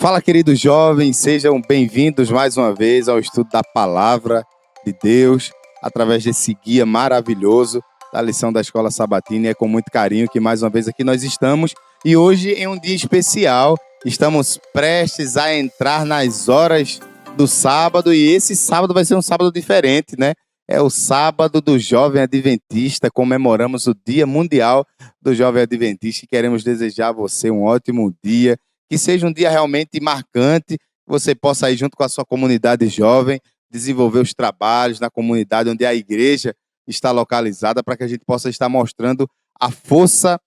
Fala, queridos jovens, sejam bem-vindos mais uma vez ao estudo da Palavra de Deus, através desse guia maravilhoso da lição da Escola Sabatina. E é com muito carinho que mais uma vez aqui nós estamos. E hoje, em um dia especial, estamos prestes a entrar nas horas do sábado. E esse sábado vai ser um sábado diferente, né? É o sábado do Jovem Adventista. Comemoramos o Dia Mundial do Jovem Adventista e queremos desejar a você um ótimo dia. Que seja um dia realmente marcante, que você possa ir junto com a sua comunidade jovem, desenvolver os trabalhos na comunidade onde a igreja está localizada, para que a gente possa estar mostrando a força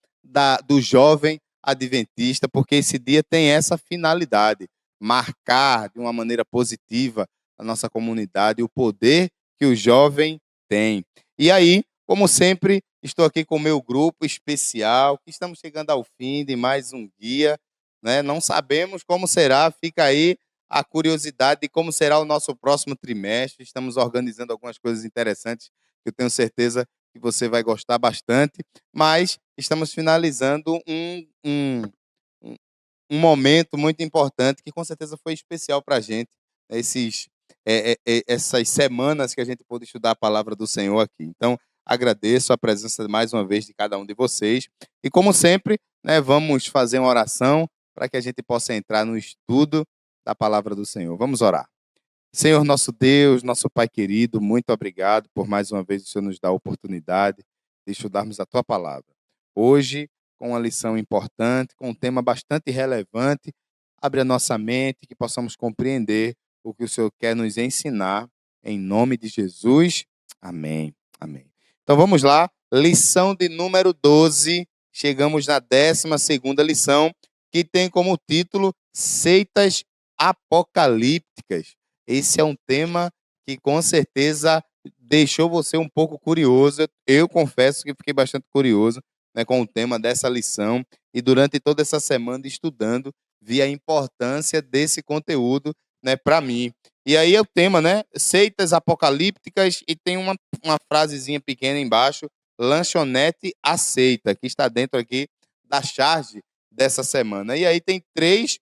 do jovem adventista, porque esse dia tem essa finalidade, marcar de uma maneira positiva a nossa comunidade, o poder que o jovem tem. E aí, como sempre, estou aqui com o meu grupo especial, que estamos chegando ao fim de mais um dia, né? Não sabemos como será, fica aí a curiosidade de como será o nosso próximo trimestre. Estamos organizando algumas coisas interessantes que eu tenho certeza que você vai gostar bastante, mas estamos finalizando um momento muito importante que com certeza foi especial para a gente, né? Essas semanas que a gente pôde estudar a palavra do Senhor aqui. Então, agradeço a presença mais uma vez de cada um de vocês. E como sempre, né, vamos fazer uma oração para que a gente possa entrar no estudo da palavra do Senhor. Vamos orar. Senhor, nosso Deus, nosso Pai querido, muito obrigado por mais uma vez o Senhor nos dar a oportunidade de estudarmos a Tua palavra. Hoje, com uma lição importante, com um tema bastante relevante, abre a nossa mente, que possamos compreender o que o Senhor quer nos ensinar, em nome de Jesus. Amém. Amém. Então vamos lá, lição de número 12, chegamos na 12ª lição, que tem como título Seitas Apocalípticas. Esse é um tema que com certeza deixou você um pouco curioso. Eu confesso que fiquei bastante curioso, né, com o tema dessa lição, e durante toda essa semana estudando, vi a importância desse conteúdo, né, para mim. E aí é o tema, né? Seitas apocalípticas, e tem uma frasezinha pequena embaixo, lanchonete aceita, que está dentro aqui da charge dessa semana. E aí tem três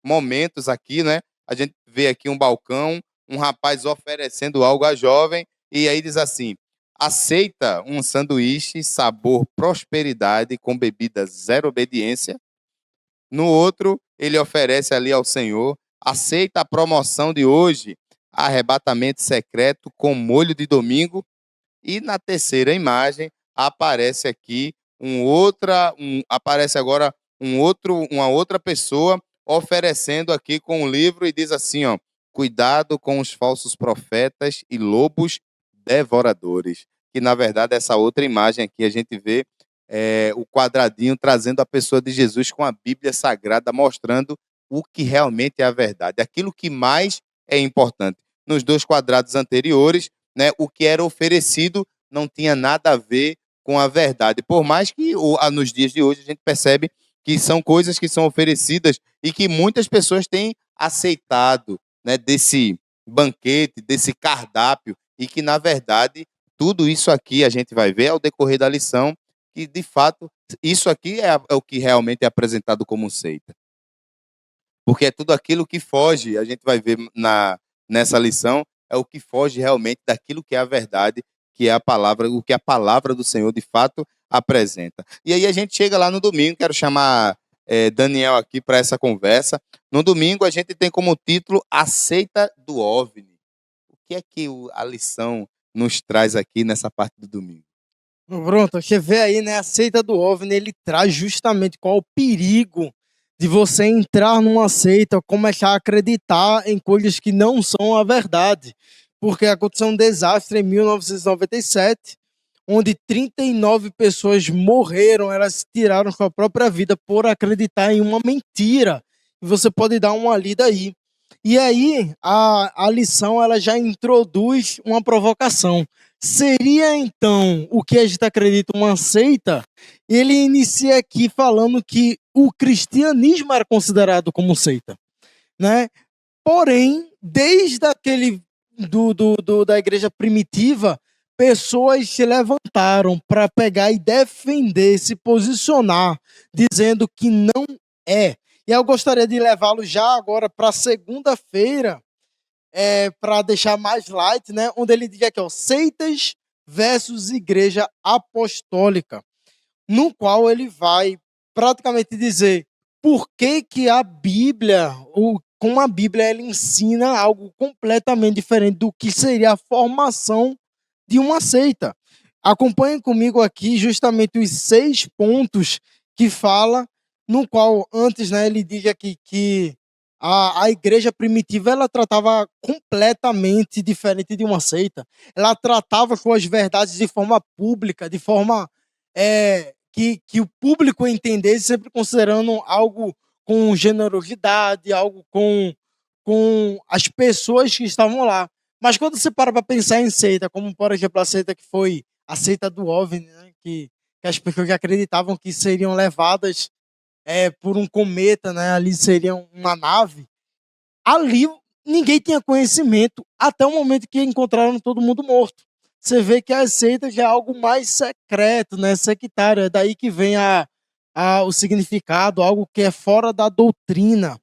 momentos aqui, né? A gente vê aqui um balcão, um rapaz oferecendo algo à jovem, e aí diz assim: aceita um sanduíche sabor prosperidade com bebida zero obediência. No outro, ele oferece ali ao Senhor: aceita a promoção de hoje, arrebatamento secreto com molho de domingo. E na terceira imagem aparece aqui aparece agora uma outra pessoa oferecendo aqui com um livro e diz assim, ó: cuidado com os falsos profetas e lobos devoradores. Que na verdade essa outra imagem aqui a gente vê o quadradinho trazendo a pessoa de Jesus com a Bíblia Sagrada, mostrando o que realmente é a verdade, aquilo que mais é importante. Nos dois quadrados anteriores, né, o que era oferecido não tinha nada a ver com a verdade. Por mais que nos dias de hoje a gente percebe que são coisas que são oferecidas e que muitas pessoas têm aceitado, né, desse banquete, desse cardápio, e que, na verdade, tudo isso aqui a gente vai ver ao decorrer da lição, que, de fato, isso aqui é o que realmente é apresentado como seita. Porque é tudo aquilo que foge, a gente vai ver nessa lição, é o que foge realmente daquilo que é a verdade, que é a palavra, o que a palavra do Senhor de fato apresenta. E aí a gente chega lá no domingo, quero chamar Daniel aqui para essa conversa. No domingo a gente tem como título A Seita do OVNI. O que é que a lição nos traz aqui nessa parte do domingo? Pronto, você vê aí, né? A seita do OVNI, ele traz justamente qual o perigo de você entrar numa seita, começar a acreditar em coisas que não são a verdade. Porque aconteceu um desastre em 1997, onde 39 pessoas morreram, elas tiraram sua própria vida por acreditar em uma mentira. E você pode dar uma lida aí. E aí, a lição ela já introduz uma provocação. Seria, então, o que a gente acredita uma seita? Ele inicia aqui falando que o cristianismo era considerado como seita, né? Porém, desde aquele da igreja primitiva, pessoas se levantaram para pegar e defender, se posicionar, dizendo que não é. E eu gostaria de levá-lo já agora para segunda-feira, para deixar mais light, né? Onde ele diz aqui, ó, seitas versus igreja apostólica, no qual ele vai praticamente dizer por que que a Bíblia, ou como a Bíblia ela ensina algo completamente diferente do que seria a formação de uma seita. Acompanhe comigo aqui justamente os 6 pontos que fala, no qual antes, né, ele diz aqui que a igreja primitiva ela tratava completamente diferente de uma seita. Ela tratava suas verdades de forma pública, de forma que o público entendesse, sempre considerando algo com generosidade, algo com as pessoas que estavam lá. Mas quando você para pensar em seita, como por exemplo a seita que foi a seita do OVNI, né, que as pessoas acreditavam que seriam levadas por um cometa, né, ali seria uma nave, ali ninguém tinha conhecimento até o momento que encontraram todo mundo morto. Você vê que a seita já é algo mais secreto, né, sectário, é daí que vem o significado, algo que é fora da doutrina.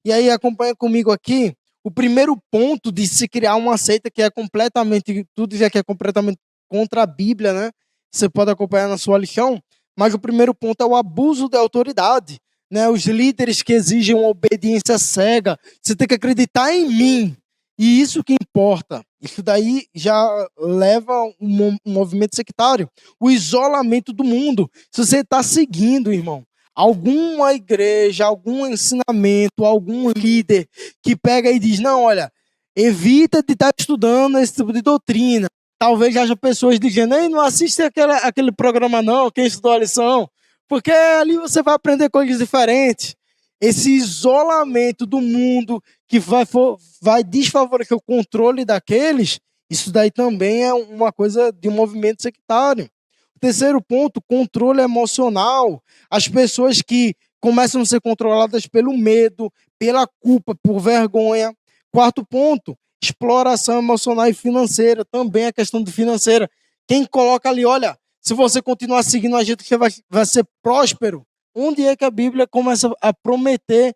E aí acompanha comigo aqui o primeiro ponto de se criar uma seita que é completamente, tudo já que é completamente contra a Bíblia, né? Você pode acompanhar na sua lição, mas o primeiro ponto é o abuso da autoridade, né? Os líderes que exigem uma obediência cega, você tem que acreditar em mim, e isso que importa. Isso daí já leva um movimento sectário. O isolamento do mundo. Se você está seguindo, irmão, alguma igreja, algum ensinamento, algum líder que pega e diz, não, olha, evita de estar estudando esse tipo de doutrina. Talvez haja pessoas dizendo, ei, não assiste aquele programa não, quem estudou a lição, porque ali você vai aprender coisas diferentes. Esse isolamento do mundo que vai desfavorecer o controle daqueles, isso daí também é uma coisa de um movimento sectário. Terceiro ponto, controle emocional. As pessoas que começam a ser controladas pelo medo, pela culpa, por vergonha. Quarto ponto, exploração emocional e financeira. Também a questão de financeira. Quem coloca ali, olha, se você continuar seguindo a gente, você vai ser próspero. Onde é que a Bíblia começa a prometer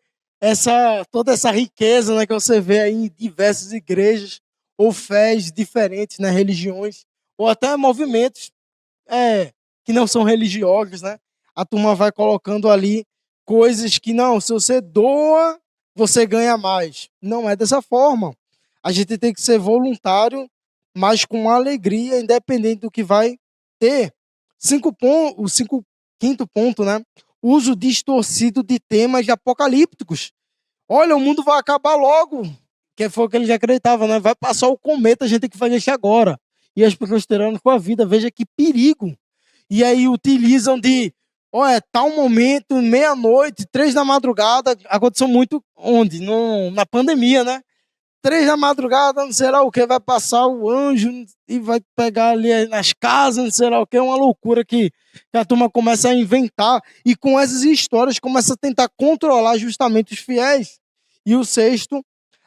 toda essa riqueza, né, que você vê aí em diversas igrejas ou fés diferentes, né, religiões, ou até movimentos que não são religiosos, né? A turma vai colocando ali coisas que não, se você doa, você ganha mais. Não é dessa forma. A gente tem que ser voluntário, mas com alegria, independente do que vai ter. Quinto ponto, né? Uso distorcido de temas apocalípticos. Olha, o mundo vai acabar logo. Que foi o que eles acreditavam, né? Vai passar o cometa, a gente tem que fazer isso agora. E as pessoas terão com a vida. Veja que perigo. E aí utilizam olha, tal momento, meia-noite, 3 da madrugada, aconteceu muito onde? Na pandemia, né? 3 da madrugada, não sei lá o que, vai passar o anjo e vai pegar ali nas casas, não sei lá o que, é uma loucura que a turma começa a inventar e com essas histórias começa a tentar controlar justamente os fiéis. E o sexto,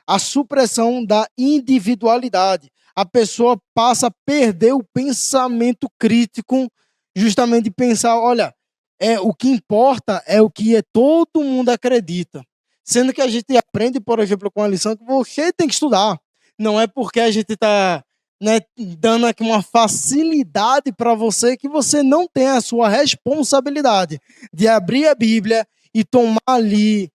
a supressão da individualidade. A pessoa passa a perder o pensamento crítico, justamente de pensar, olha, o que importa é o que todo mundo acredita. Sendo que a gente aprende, por exemplo, com a lição que você tem que estudar. Não é porque a gente está, né, dando aqui uma facilidade para você que você não tem a sua responsabilidade de abrir a Bíblia e tomar ali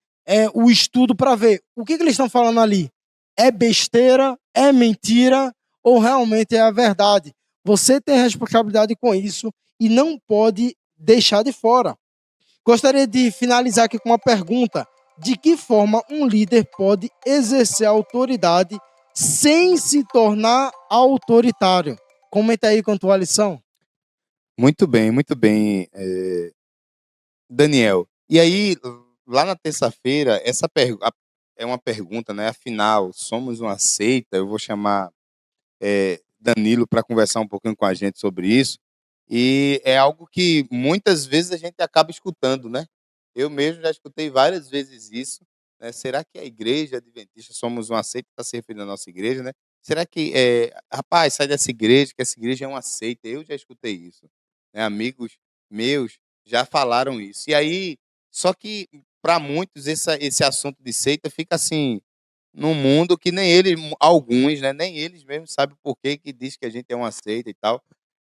o estudo para ver o que eles estão falando ali. É besteira? É mentira? Ou realmente é a verdade? Você tem responsabilidade com isso e não pode deixar de fora. Gostaria de finalizar aqui com uma pergunta. De que forma um líder pode exercer autoridade sem se tornar autoritário? Comenta aí quanto à lição. Muito bem, Daniel. E aí, lá na terça-feira, é uma pergunta, né? Afinal, somos uma seita? Eu vou chamar Danilo para conversar um pouquinho com a gente sobre isso. E é algo que muitas vezes a gente acaba escutando, né? Eu mesmo já escutei várias vezes isso. Né? Será que a igreja adventista somos uma seita? Está se referindo à nossa igreja, né? Será que, rapaz, sai dessa igreja, que essa igreja é uma seita? Eu já escutei isso. Né? Amigos meus já falaram isso. E aí, só que para muitos esse assunto de seita fica assim num mundo que nem eles, alguns, né, nem eles mesmos sabem por que que diz que a gente é uma seita e tal.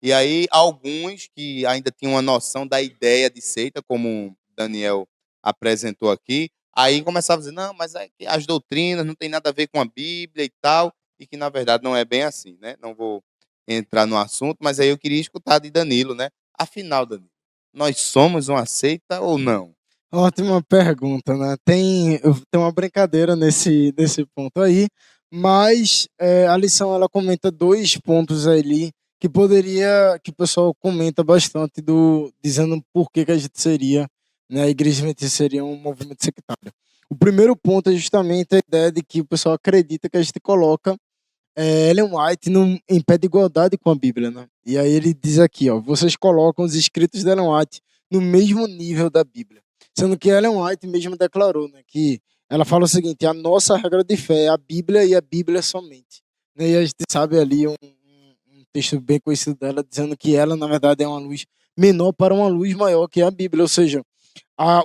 E aí alguns que ainda tinham uma noção da ideia de seita, como o Daniel apresentou aqui, aí começavam a dizer, não, mas é que as doutrinas não tem nada a ver com a Bíblia e tal, e que na verdade não é bem assim, né? Não vou entrar no assunto, mas aí eu queria escutar de Danilo, né? Afinal, Danilo, nós somos uma seita ou não? Ótima pergunta, né? Tem uma brincadeira nesse ponto aí, mas a lição ela comenta dois pontos ali que o pessoal comenta bastante dizendo por que a gente seria, né, a igreja adventista seria um movimento sectário. O primeiro ponto é justamente a ideia de que o pessoal acredita que a gente coloca Ellen White em pé de igualdade com a Bíblia, né? E aí ele diz aqui, ó, vocês colocam os escritos de Ellen White no mesmo nível da Bíblia. Sendo que Ellen White mesmo declarou, né, que ela fala o seguinte, a nossa regra de fé é a Bíblia e a Bíblia somente. Né? E a gente sabe ali um texto bem conhecido dela, dizendo que ela, na verdade, é uma luz menor para uma luz maior que é a Bíblia. Ou seja,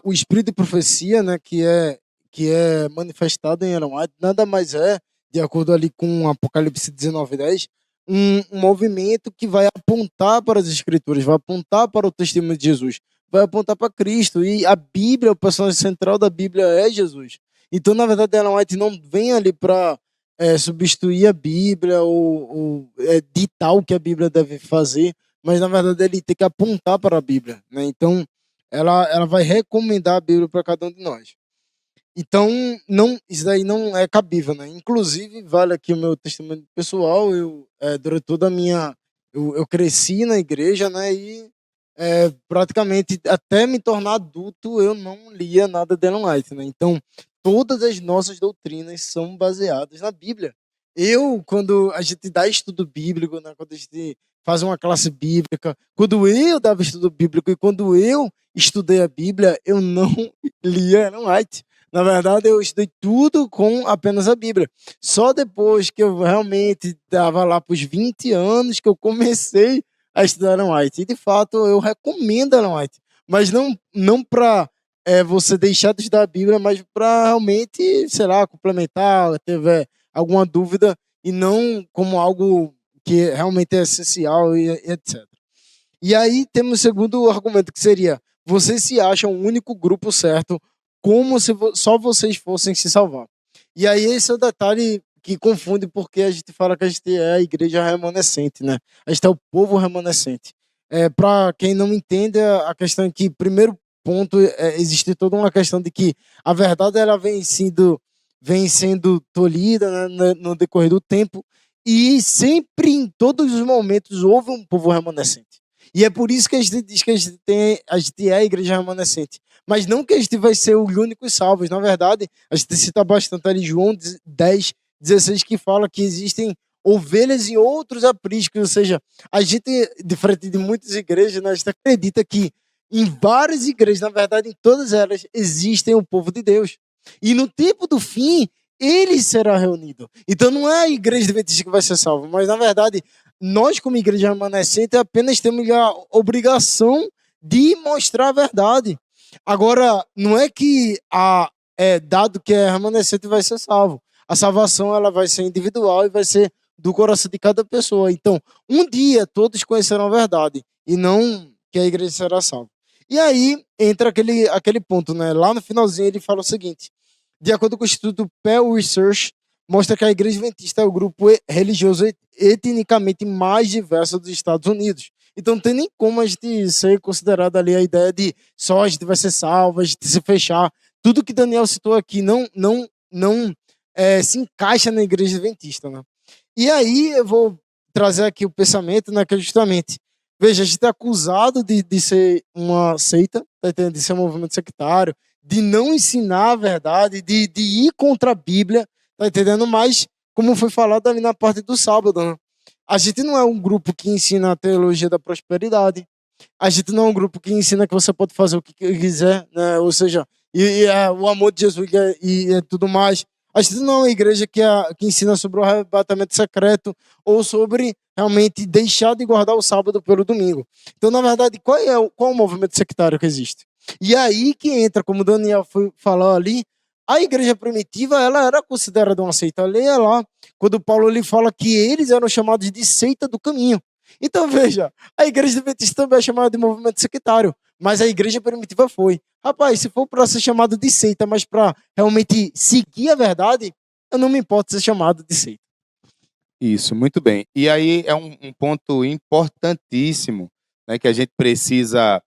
o espírito de profecia, né, que é manifestado em Ellen White, nada mais é, de acordo ali com Apocalipse 19:10, um movimento que vai apontar para as Escrituras, vai apontar para o testemunho de Jesus, vai apontar para Cristo. E a Bíblia, o personagem central da Bíblia é Jesus. Então, na verdade, Ellen White não vem ali para substituir a Bíblia ou ditar o que a Bíblia deve fazer, mas, na verdade, ele tem que apontar para a Bíblia. Né? Então, ela vai recomendar a Bíblia para cada um de nós. Então, isso daí não é cabível, né? Inclusive, vale aqui o meu testemunho pessoal, durante toda a minha... Eu cresci na igreja, né? E praticamente até me tornar adulto, eu não lia nada de Ellen White, né? Então, todas as nossas doutrinas são baseadas na Bíblia. Quando a gente dá estudo bíblico, né? Quando a gente faz uma classe bíblica, quando eu dava estudo bíblico e quando eu estudei a Bíblia, eu não lia Ellen White. Na verdade, eu estudei tudo com apenas a Bíblia. Só depois que eu realmente estava lá para os 20 anos que eu comecei a estudar Ellen White. E, de fato, eu recomendo Ellen White. Mas não para você deixar de estudar a Bíblia, mas para realmente, sei lá, complementar, tiver alguma dúvida, e não como algo que realmente é essencial e etc. E aí temos o segundo argumento, que seria: vocês se acham o único grupo certo, como se só vocês fossem se salvar. E aí esse é o detalhe que confunde, porque a gente fala que a gente é a igreja remanescente, né? A gente é o povo remanescente. Para quem não entende, a questão é que, primeiro ponto, existe toda uma questão de que a verdade ela vem sendo tolhida, né, no decorrer do tempo, e sempre, em todos os momentos, houve um povo remanescente. E é por isso que a gente diz que a gente é a igreja remanescente. Mas não que a gente vai ser os únicos salvos. Na verdade, a gente cita bastante ali João 10:16, que fala que existem ovelhas em outros apriscos. Ou seja, a gente, diferente de muitas igrejas, né, a gente acredita que em várias igrejas, na verdade, em todas elas, existem o povo de Deus. E no tempo do fim, ele será reunido. Então não é a igreja adventista que vai ser salva, mas na verdade nós, como igreja remanescente, apenas temos a obrigação de mostrar a verdade. Agora, não é que dado que é remanescente vai ser salvo. A salvação ela vai ser individual e vai ser do coração de cada pessoa. Então, um dia todos conhecerão a verdade e não que a igreja será salva. E aí entra aquele ponto, né? Lá no finalzinho ele fala o seguinte: de acordo com o Instituto Pew Research, mostra que a Igreja Adventista é o grupo religioso etnicamente mais diverso dos Estados Unidos. Então não tem nem como a gente ser considerado ali a ideia de só a gente vai ser salvo, a gente se fechar. Tudo que Daniel citou aqui não se encaixa na Igreja Adventista, né? E aí eu vou trazer aqui o pensamento, né, que é justamente, veja, a gente é acusado de ser uma seita, tá entendendo? De ser um movimento sectário, de não ensinar a verdade, de ir contra a Bíblia, tá entendendo? Mas, como foi falado ali na parte do sábado, né? A gente não é um grupo que ensina a teologia da prosperidade. A gente não é um grupo que ensina que você pode fazer o que quiser, né? Ou seja, o amor de Jesus e tudo mais. A gente não é uma igreja que ensina sobre o arrebatamento secreto ou sobre realmente deixar de guardar o sábado pelo domingo. Então, na verdade, qual é o movimento sectário que existe? E aí que entra, como o Daniel falou ali, a igreja primitiva, ela era considerada uma seita. Leia lá, quando Paulo lhe fala que eles eram chamados de seita do caminho. Então veja, a igreja adventista também é chamada de movimento sectário, mas a igreja primitiva foi. Rapaz, se for para ser chamado de seita, mas para realmente seguir a verdade, eu não me importo ser chamado de seita. Isso, muito bem. E aí é um ponto importantíssimo, né, que a gente precisa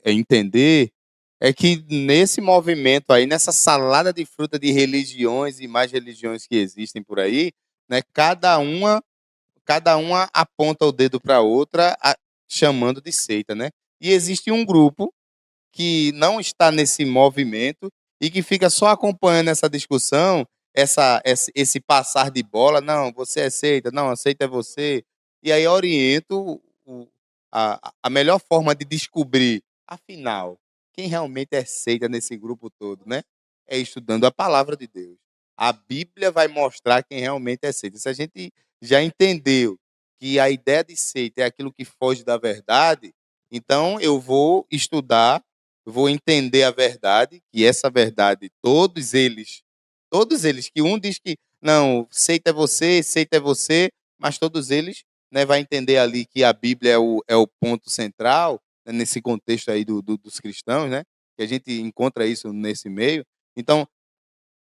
entender, é que nesse movimento aí, nessa salada de fruta de religiões e mais religiões que existem por aí, né, cada uma aponta o dedo para a outra, chamando de seita, né? E existe um grupo que não está nesse movimento e que fica só acompanhando essa discussão, esse passar de bola, não, você é seita, não, aceita é você. E aí oriento a melhor forma de descobrir, afinal, quem realmente é seita nesse grupo todo, né? É estudando a palavra de Deus. A Bíblia vai mostrar quem realmente é seita. Se a gente já entendeu que a ideia de seita é aquilo que foge da verdade, então eu vou estudar, vou entender a verdade, que essa verdade, todos eles, que um diz que não, seita é você, mas todos eles, né, vai entender ali que a Bíblia é o ponto central, né, nesse contexto aí dos cristãos, né, que a gente encontra isso nesse meio. Então,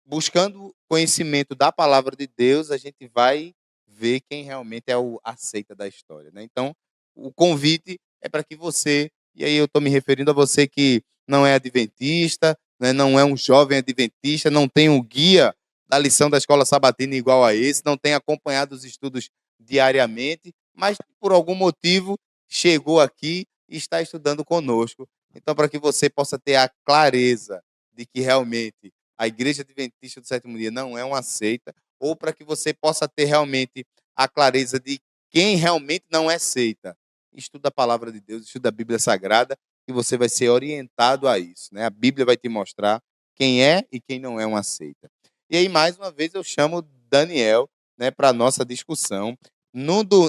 buscando conhecimento da palavra de Deus, a gente vai ver quem realmente é a seita da história, né? Então, o convite é para que você, e aí eu estou me referindo a você que não é adventista, né, não é um jovem adventista, não tem um guia da lição da escola sabatina igual a esse, não tem acompanhado os estudos diariamente, mas por algum motivo chegou aqui e está estudando conosco. Então, para que você possa ter a clareza de que realmente a Igreja Adventista do Sétimo Dia não é uma seita, ou para que você possa ter realmente a clareza de quem realmente não é seita. Estuda a palavra de Deus, estuda a Bíblia Sagrada, e você vai ser orientado a isso, né? A Bíblia vai te mostrar quem é e quem não é uma seita. E aí, mais uma vez, eu chamo Daniel, né, para a nossa discussão.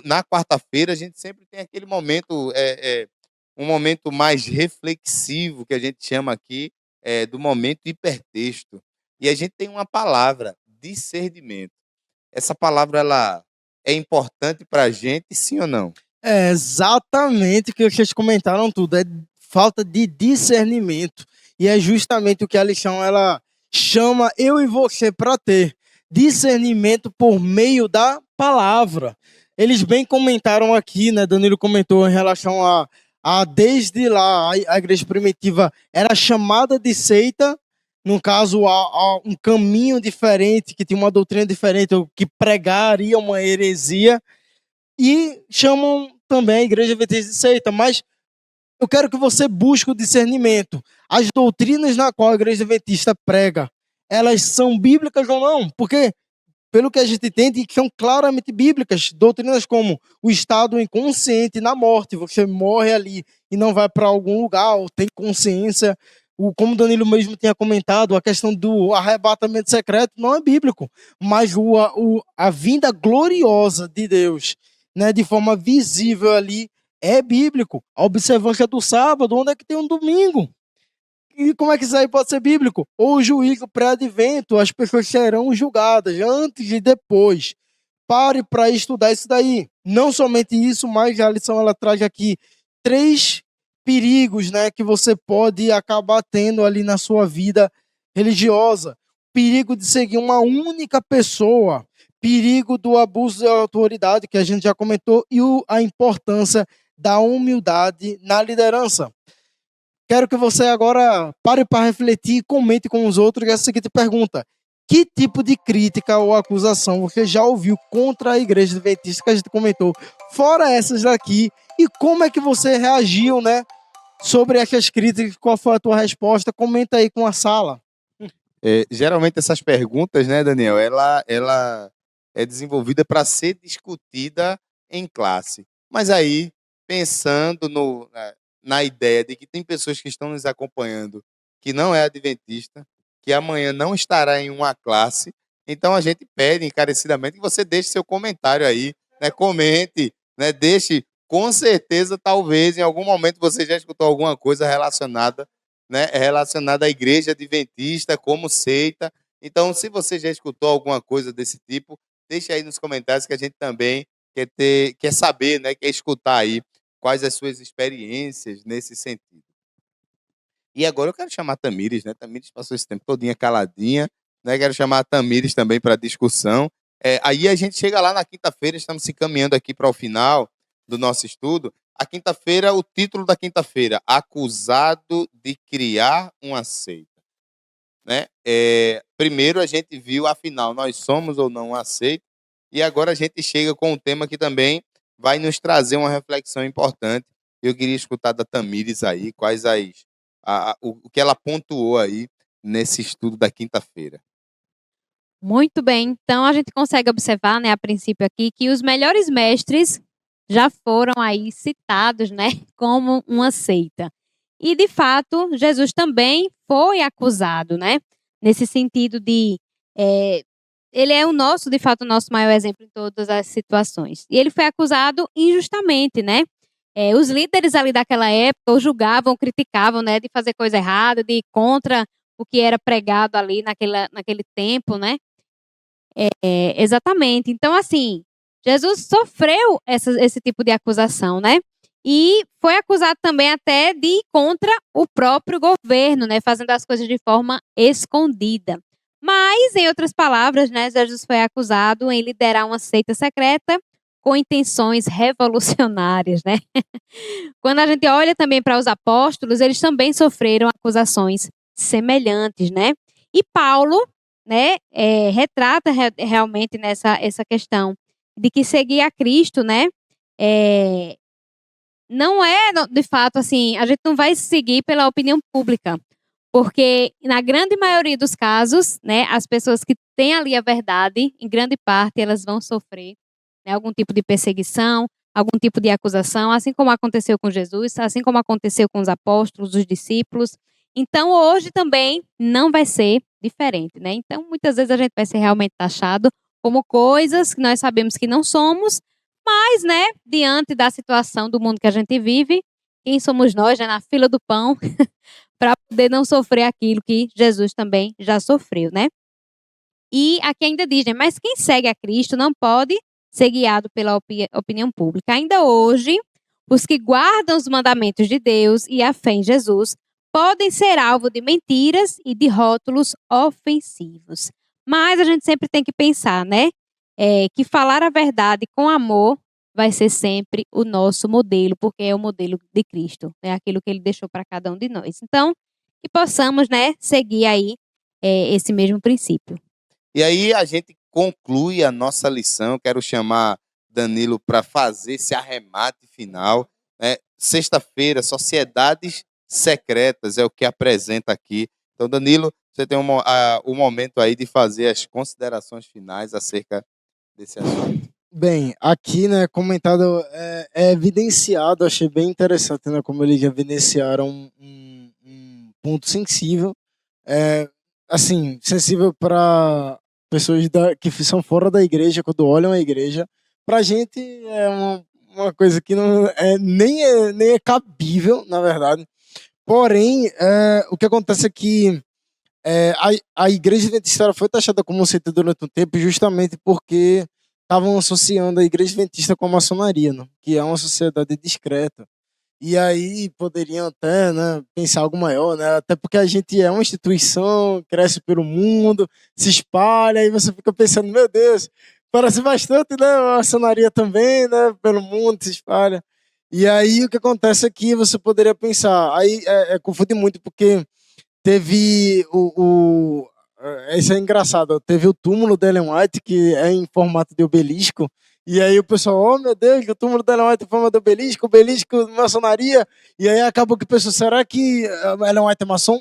Na quarta-feira, a gente sempre tem aquele momento, um momento mais reflexivo, que a gente chama aqui, do momento hipertexto. E a gente tem uma palavra, discernimento. Essa palavra, ela é importante para a gente, sim ou não? É exatamente o que vocês comentaram tudo, é falta de discernimento. E é justamente o que a lição ela chama eu e você para ter discernimento por meio da palavra. Eles bem comentaram aqui, né? Danilo comentou em relação a desde lá a igreja primitiva era chamada de seita, no caso a um caminho diferente, que tinha uma doutrina diferente, ou que pregaria uma heresia, e chamam também a igreja adventista de seita, mas eu quero que você busque o discernimento. As doutrinas na qual a igreja adventista prega, elas são bíblicas ou não? Porque, pelo que a gente entende, são claramente bíblicas. Doutrinas como o estado inconsciente na morte, você morre ali e não vai para algum lugar, ou tem consciência. Como o Danilo mesmo tinha comentado, a questão do arrebatamento secreto não é bíblico, mas a vinda gloriosa de Deus, né, de forma visível ali, é bíblico. A observância do sábado, onde é que tem um domingo? E como é que isso aí pode ser bíblico? Ou o juízo pré-advento, as pessoas serão julgadas antes e depois. Pare para estudar isso daí. Não somente isso, mas a lição ela traz aqui 3 perigos, né, que você pode acabar tendo ali na sua vida religiosa. Perigo de seguir uma única pessoa, perigo do abuso de autoridade, que a gente já comentou, e a importância da humildade na liderança. Quero que você agora pare para refletir e comente com os outros essa seguinte pergunta: que tipo de crítica ou acusação você já ouviu contra a igreja adventista que a gente comentou, fora essas daqui, e como é que você reagiu, né, sobre essas críticas? Qual foi a tua resposta? Comenta aí com a sala. Geralmente essas perguntas, né, Daniel, ela é desenvolvida para ser discutida em classe. Mas aí, pensando na ideia de que tem pessoas que estão nos acompanhando que não é adventista, que amanhã não estará em uma classe, então a gente pede encarecidamente que você deixe seu comentário aí, né, comente, né, deixe, com certeza, talvez, em algum momento você já escutou alguma coisa relacionada né, é relacionada à igreja adventista como seita. Então, se você já escutou alguma coisa desse tipo, deixa aí nos comentários que a gente também quer saber, né, quer escutar aí quais as suas experiências nesse sentido. E agora eu quero chamar a Tamires, né? Tamires passou esse tempo todinha caladinha, né? Quero chamar a Tamires também para discussão. Aí a gente chega lá na quinta-feira, estamos se caminhando aqui para o final do nosso estudo. A quinta-feira, o título da quinta-feira, acusado de criar uma seita, né? Primeiro a gente viu, afinal, nós somos ou não uma seita, e agora a gente chega com um tema que também vai nos trazer uma reflexão importante. Eu queria escutar da Tamires aí, quais o que ela pontuou aí nesse estudo da quinta-feira. Muito bem, então a gente consegue observar, né, a princípio aqui, que os melhores mestres já foram aí citados, né, como uma seita. E de fato, Jesus também foi acusado, né, nesse sentido de ele é de fato, o nosso maior exemplo em todas as situações. E ele foi acusado injustamente, né? Os líderes ali daquela época o julgavam, o criticavam, né, de fazer coisa errada, de ir contra o que era pregado ali naquele tempo, né? Exatamente. Então, assim, Jesus sofreu esse tipo de acusação, né? E foi acusado também até de ir contra o próprio governo, né? Fazendo as coisas de forma escondida. Mas, em outras palavras, né, Jesus foi acusado em liderar uma seita secreta com intenções revolucionárias, né? Quando a gente olha também para os apóstolos, eles também sofreram acusações semelhantes, né? E Paulo, né, retrata realmente essa questão de que seguir a Cristo, né, não é de fato assim, a gente não vai seguir pela opinião pública, porque na grande maioria dos casos, né, as pessoas que têm ali a verdade, em grande parte, elas vão sofrer, né, algum tipo de perseguição, algum tipo de acusação, assim como aconteceu com Jesus, assim como aconteceu com os apóstolos, os discípulos. Então, hoje também não vai ser diferente, né? Então, muitas vezes a gente vai ser realmente taxado como coisas que nós sabemos que não somos, mas, né, diante da situação do mundo que a gente vive, quem somos nós, né, na fila do pão, para poder não sofrer aquilo que Jesus também já sofreu, né? E aqui ainda diz, né, mas quem segue a Cristo não pode ser guiado pela opinião pública. Ainda hoje, os que guardam os mandamentos de Deus e a fé em Jesus podem ser alvo de mentiras e de rótulos ofensivos. Mas a gente sempre tem que pensar, né, que falar a verdade com amor vai ser sempre o nosso modelo, porque é o modelo de Cristo, é aquilo que ele deixou para cada um de nós. Então, que possamos, né, seguir aí esse mesmo princípio. E aí a gente conclui a nossa lição. Quero chamar Danilo para fazer esse arremate final, né? Sexta-feira, sociedades secretas é o que apresenta aqui. Então, Danilo, você tem o momento aí de fazer as considerações finais acerca desse assunto. Bem, aqui, né, comentado, é evidenciado, achei bem interessante, né, como eles evidenciaram um ponto sensível, assim, sensível para pessoas que são fora da igreja, quando olham a igreja. Para a gente é uma coisa que não nem é cabível, na verdade. Porém, o que acontece é que a igreja adventista foi taxada como seita durante um tempo justamente porque estavam associando a igreja adventista com a maçonaria, né? Que é uma sociedade discreta. E aí poderiam até, né, pensar algo maior, né? Até porque a gente é uma instituição, cresce pelo mundo, se espalha, e você fica pensando, meu Deus, parece bastante, né? A maçonaria também, né? Pelo mundo se espalha. E aí o que acontece é que você poderia pensar, aí confunde muito, porque teve isso é engraçado, teve o túmulo da Ellen White, que é em formato de obelisco, e aí o pessoal, oh meu Deus, o túmulo da Ellen White em forma de obelisco, obelisco de maçonaria, e aí acabou que o pessoal, será que a Ellen White é maçom?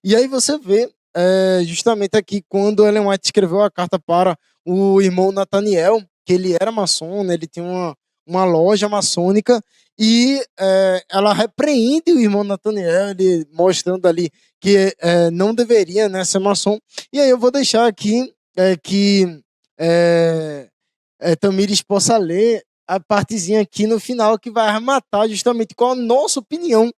E aí você vê, justamente aqui, quando Ellen White escreveu a carta para o irmão Nathaniel, que ele era maçom, né, ele tinha uma loja maçônica, e ela repreende o irmão Nathaniel, ele mostrando ali que não deveria, né, ser maçom. E aí eu vou deixar aqui que Tamires possa ler a partezinha aqui no final que vai arrematar justamente com a nossa opinião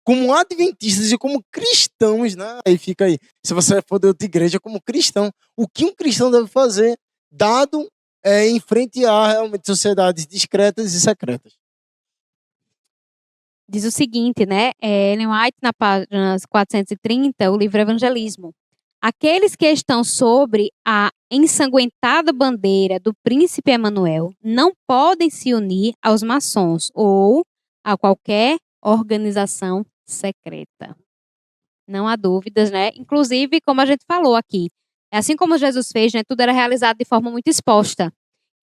como adventistas e como cristãos, né? Aí fica aí. Se você for de outra igreja como cristão, o que um cristão deve fazer, dado em frente a realmente sociedades discretas e secretas? Diz o seguinte, né? Ellen White, na página 430, o livro Evangelismo. Aqueles que estão sobre a ensanguentada bandeira do príncipe Emanuel não podem se unir aos maçons ou a qualquer organização secreta. Não há dúvidas, né? Inclusive, como a gente falou aqui, assim como Jesus fez, né? Tudo era realizado de forma muito exposta.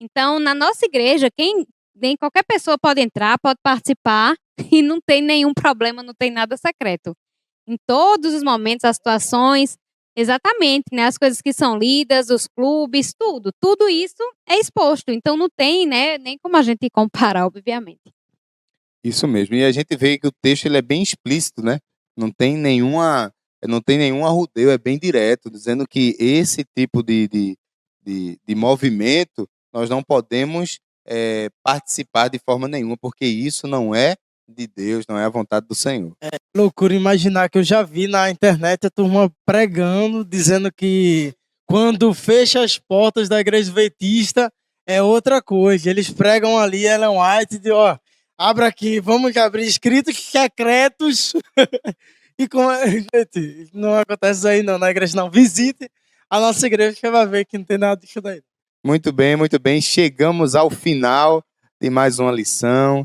Então, na nossa igreja, nem qualquer pessoa pode entrar, pode participar e não tem nenhum problema, não tem nada secreto. Em todos os momentos, as situações, exatamente, né? As coisas que são lidas, os clubes, tudo isso é exposto. Então, não tem, né? Nem como a gente comparar, obviamente. Isso mesmo. E a gente vê que o texto ele é bem explícito, né? Não tem nenhum arrudeio, é bem direto, dizendo que esse tipo de movimento nós não podemos participar de forma nenhuma, porque isso não é de Deus, não é a vontade do Senhor. Loucura imaginar que eu já vi na internet a turma pregando, dizendo que quando fecha as portas da igreja adventista é outra coisa. Eles pregam ali Ellen White de, ó, abra aqui, vamos abrir escritos secretos. E como gente, não acontece isso aí não, na igreja não. Visite a nossa igreja que você vai ver que não tem nada disso daí. Muito bem, muito bem. Chegamos ao final de mais uma lição.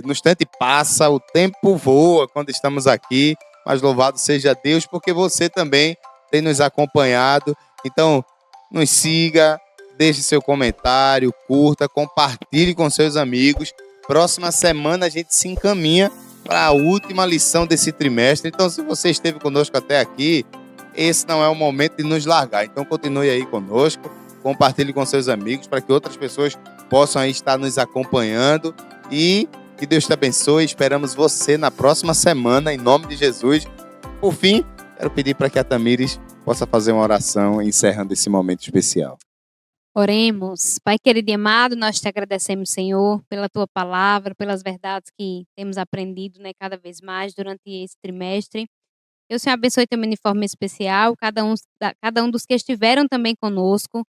No instante passa, o tempo voa quando estamos aqui, mas louvado seja Deus, porque você também tem nos acompanhado. Então, nos siga, deixe seu comentário, curta, compartilhe com seus amigos. Próxima semana a gente se encaminha para a última lição desse trimestre. Então, se você esteve conosco até aqui, esse não é o momento de nos largar. Então, continue aí conosco, compartilhe com seus amigos para que outras pessoas possam aí estar nos acompanhando. E que Deus te abençoe. Esperamos você na próxima semana, em nome de Jesus. Por fim, quero pedir para que a Tamires possa fazer uma oração encerrando esse momento especial. Oremos. Pai querido e amado, nós te agradecemos, Senhor, pela tua palavra, pelas verdades que temos aprendido, né, cada vez mais durante esse trimestre. Que o Senhor abençoe também de forma especial cada um dos que estiveram também conosco,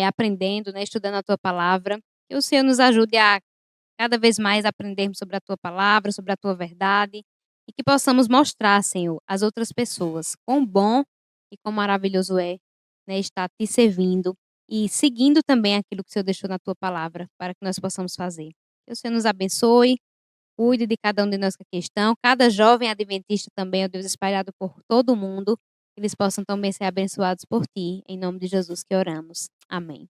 aprendendo, né, estudando a tua palavra. Que o Senhor nos ajude a cada vez mais aprendermos sobre a tua palavra, sobre a tua verdade, e que possamos mostrar, Senhor, às outras pessoas quão bom e quão maravilhoso é, né, estar te servindo e seguindo também aquilo que o Senhor deixou na tua palavra, para que nós possamos fazer. Que o Senhor nos abençoe, cuide de cada um de nós que aqui estão, cada jovem adventista também, ó Deus, espalhado por todo o mundo, que eles possam também ser abençoados por ti, em nome de Jesus que oramos. Amém.